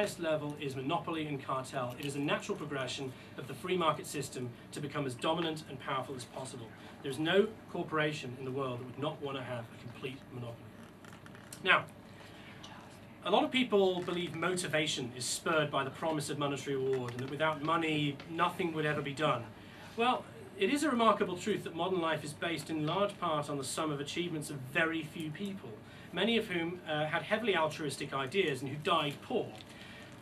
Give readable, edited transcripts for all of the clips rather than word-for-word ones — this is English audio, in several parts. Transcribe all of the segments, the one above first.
highest level is monopoly and cartel. It is a natural progression of the free market system to become as dominant and powerful as possible. There's no corporation in the world that would not want to have a complete monopoly. Now, a lot of people believe motivation is spurred by the promise of monetary reward and that without money, nothing would ever be done. Well, it is a remarkable truth that modern life is based in large part on the sum of achievements of very few people, many of whom had heavily altruistic ideas and who died poor.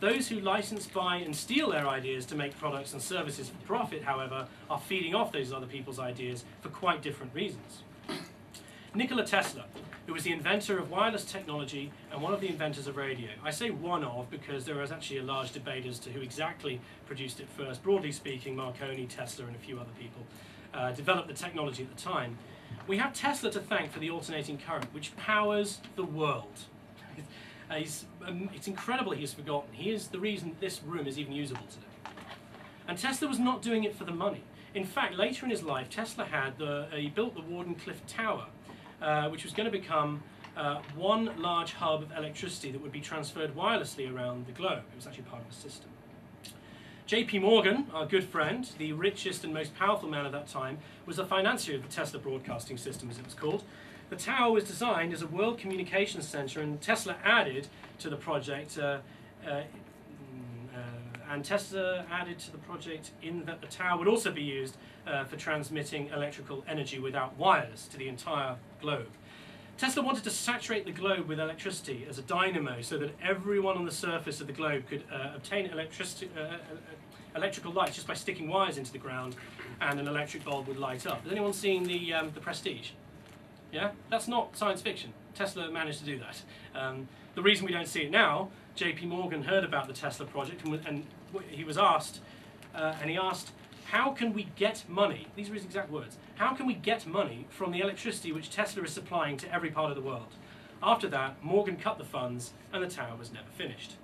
Those who license, buy and steal their ideas to make products and services for profit, however, are feeding off those other people's ideas for quite different reasons. Nikola Tesla, who was the inventor of wireless technology and one of the inventors of radio. I say one of because there was actually a large debate as to who exactly produced it first. Broadly speaking, Marconi, Tesla and a few other people developed the technology at the time. We have Tesla to thank for the alternating current, which powers the world. It's incredible he's forgotten. He is the reason this room is even usable today. And Tesla was not doing it for the money. In fact, later in his life, Tesla he built the Wardenclyffe Tower, which was going to become one large hub of electricity that would be transferred wirelessly around the globe. It was actually part of a system. JP Morgan, our good friend, the richest and most powerful man of that time, was the financier of the Tesla broadcasting system, as it was called. The tower was designed as a world communications center, and Tesla added to the project in that the tower would also be used for transmitting electrical energy without wires to the entire globe. Tesla wanted to saturate the globe with electricity as a dynamo so that everyone on the surface of the globe could obtain electrical light just by sticking wires into the ground, and an electric bulb would light up. Has anyone seen the Prestige? Yeah? That's not science fiction. Tesla managed to do that. The reason we don't see it now, JP Morgan heard about the Tesla project and he was asked, how can we get money? These are his exact words. How can we get money from the electricity which Tesla is supplying to every part of the world? After that, Morgan cut the funds and the tower was never finished.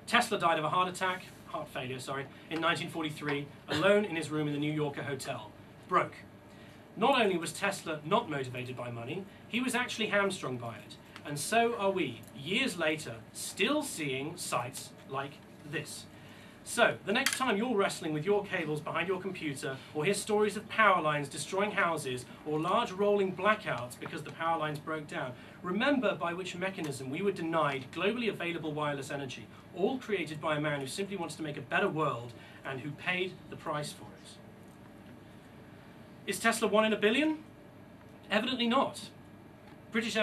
Tesla died of a heart failure, in 1943, alone in his room in the New Yorker hotel, broke. Not only was Tesla not motivated by money, he was actually hamstrung by it. And so are we, years later, still seeing sights like this. So, the next time you're wrestling with your cables behind your computer, or hear stories of power lines destroying houses, or large rolling blackouts because the power lines broke down, remember by which mechanism we were denied globally available wireless energy, all created by a man who simply wants to make a better world and who paid the price for it. Is Tesla 1 in a billion? Evidently not. British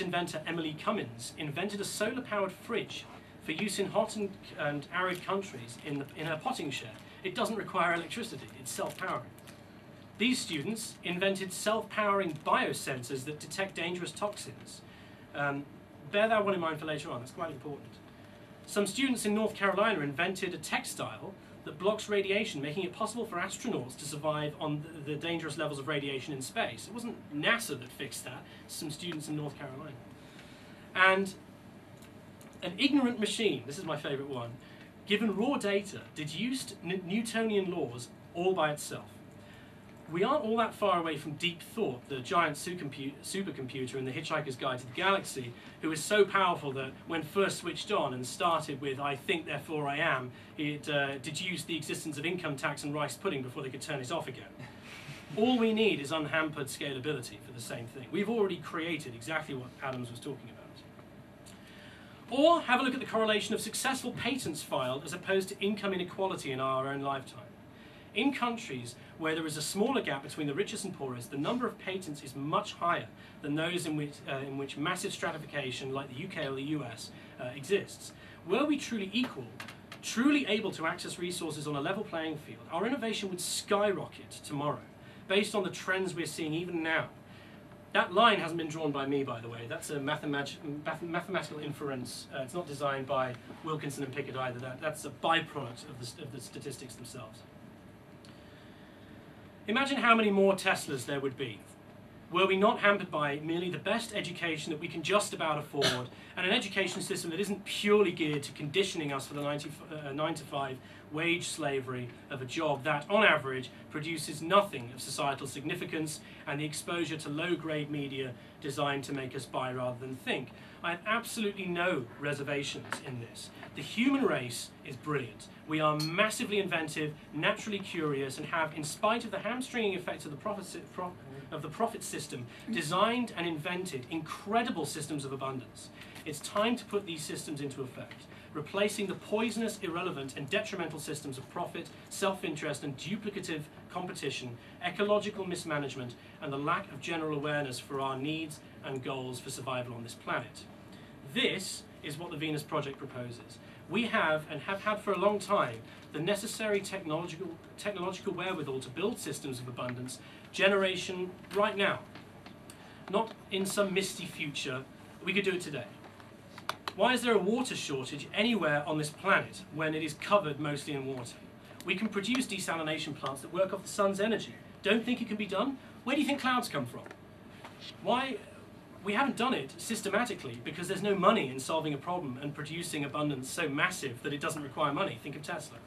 inventor Emily Cummins invented a solar-powered fridge for use in hot and arid countries in her potting shed. It doesn't require electricity, it's self-powering. These students invented self-powering biosensors that detect dangerous toxins. Bear that one in mind for later on, that's quite important. Some students in North Carolina invented a textile that blocks radiation, making it possible for astronauts to survive on the dangerous levels of radiation in space. It wasn't NASA that fixed that, some students in North Carolina. And an ignorant machine, this is my favourite one, given raw data, deduced Newtonian laws all by itself. We aren't all that far away from Deep Thought, the giant supercomputer in The Hitchhiker's Guide to the Galaxy, who is so powerful that when first switched on and started with "I think, therefore I am," it deduced the existence of income tax and rice pudding before they could turn it off again. All we need is unhampered scalability for the same thing. We've already created exactly what Adams was talking about. Or have a look at the correlation of successful patents filed as opposed to income inequality in our own lifetime. In countries where there is a smaller gap between the richest and poorest, the number of patents is much higher than those in which massive stratification, like the UK or the US, exists. Were we truly equal, truly able to access resources on a level playing field, our innovation would skyrocket tomorrow, based on the trends we're seeing even now. That line hasn't been drawn by me, by the way. That's a mathematical inference. It's not designed by Wilkinson and Pickett either. That's a byproduct of the statistics themselves. Imagine how many more Teslas there would be were we not hampered by merely the best education that we can just about afford, and an education system that isn't purely geared to conditioning us for the 9-to-5 wage slavery of a job that, on average, produces nothing of societal significance, and the exposure to low-grade media designed to make us buy rather than think. I have absolutely no reservations in this. The human race is brilliant. We are massively inventive, naturally curious, and have, in spite of the hamstringing effects of the profit system, designed and invented incredible systems of abundance. It's time to put these systems into effect, replacing the poisonous, irrelevant, and detrimental systems of profit, self-interest, and duplicative competition, ecological mismanagement, and the lack of general awareness for our needs and goals for survival on this planet. This is what the Venus Project proposes. We have, and have had for a long time, the necessary technological wherewithal to build systems of abundance, generation right now. Not in some misty future. We could do it today. Why is there a water shortage anywhere on this planet when it is covered mostly in water? We can produce desalination plants that work off the sun's energy. Don't think it can be done? Where do you think clouds come from? Why? We haven't done it systematically because there's no money in solving a problem and producing abundance so massive that it doesn't require money. Think of Tesla.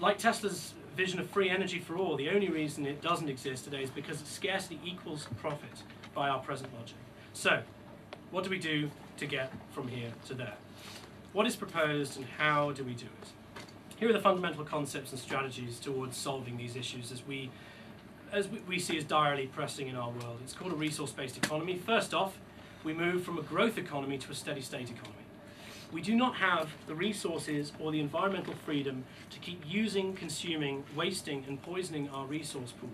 Like Tesla's vision of free energy for all, the only reason it doesn't exist today is because scarcity equals profit by our present logic. So, what do we do to get from here to there? What is proposed and how do we do it? Here are the fundamental concepts and strategies towards solving these issues as we see as direly pressing in our world. It's called a resource-based economy. First off, we move from a growth economy to a steady-state economy. We do not have the resources or the environmental freedom to keep using, consuming, wasting, and poisoning our resource pool.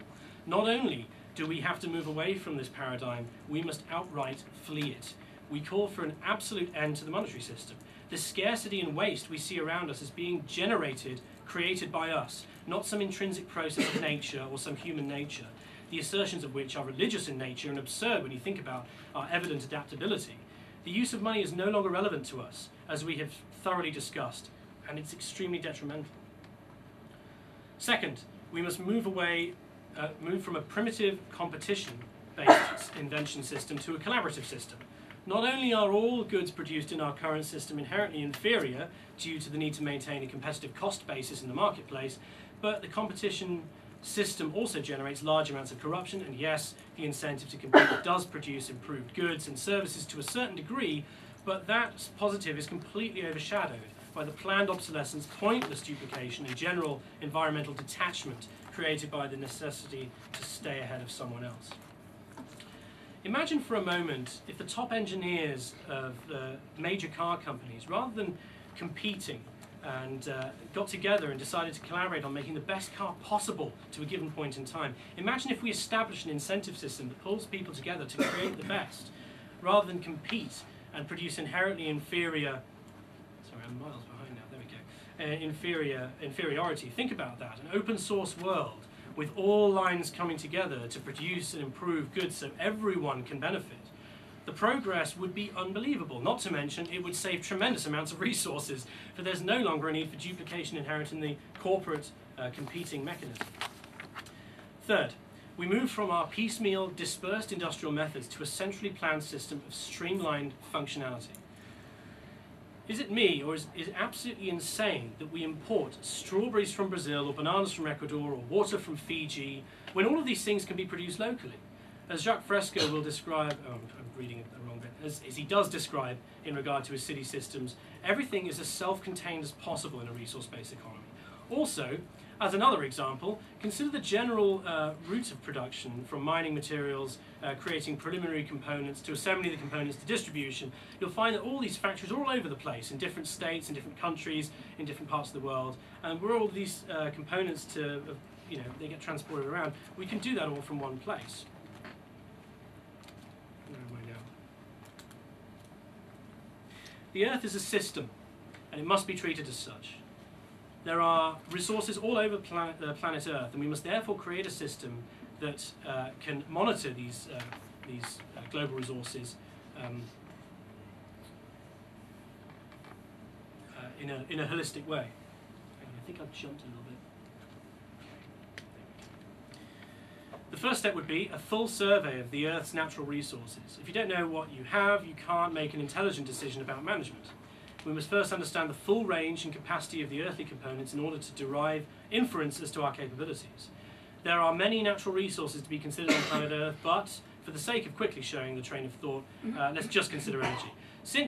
Not only do we have to move away from this paradigm, we must outright flee it. We call for an absolute end to the monetary system. The scarcity and waste we see around us is being generated, created by us, not some intrinsic process of nature or some human nature, the assertions of which are religious in nature and absurd when you think about our evident adaptability. The use of money is no longer relevant to us, as we have thoroughly discussed, and it's extremely detrimental. Second, we must move from a primitive competition-based invention system to a collaborative system. Not only are all goods produced in our current system inherently inferior due to the need to maintain a competitive cost basis in the marketplace, but the competition system also generates large amounts of corruption, and yes, the incentive to compete does produce improved goods and services to a certain degree, but that positive is completely overshadowed by the planned obsolescence, pointless duplication, and general environmental detachment created by the necessity to stay ahead of someone else. Imagine for a moment if the top engineers of the major car companies, rather than competing, and got together and decided to collaborate on making the best car possible to a given point in time. Imagine if we established an incentive system that pulls people together to create the best, rather than compete and produce inherently inferior, sorry, I'm miles behind now, there we go, inferiority. Think about that, an open source world with all lines coming together to produce and improve goods so everyone can benefit. The progress would be unbelievable, not to mention it would save tremendous amounts of resources, for there's no longer a need for duplication inherent in the corporate competing mechanism. Third, we move from our piecemeal, dispersed industrial methods to a centrally planned system of streamlined functionality. Is it me, or is it absolutely insane that we import strawberries from Brazil, or bananas from Ecuador, or water from Fiji, when all of these things can be produced locally? As Jacques Fresco will describe, I'm reading the wrong bit, as he does describe in regard to his city systems, everything is as self-contained as possible in a resource-based economy. Also, as another example, consider the general route of production from mining materials, creating preliminary components, to assembly the components, to distribution. You'll find that all these factories are all over the place, in different states, in different countries, in different parts of the world, and where all these components they get transported around, we can do that all from one place. Where am I now? The Earth is a system, and it must be treated as such. There are resources all over planet Earth, and we must therefore create a system that can monitor these global resources in a holistic way. I think I've jumped a little bit. The first step would be a full survey of the Earth's natural resources. If you don't know what you have, you can't make an intelligent decision about management. We must first understand the full range and capacity of the earthly components in order to derive inference as to our capabilities. There are many natural resources to be considered on planet Earth, but for the sake of quickly showing the train of thought, let's just consider energy.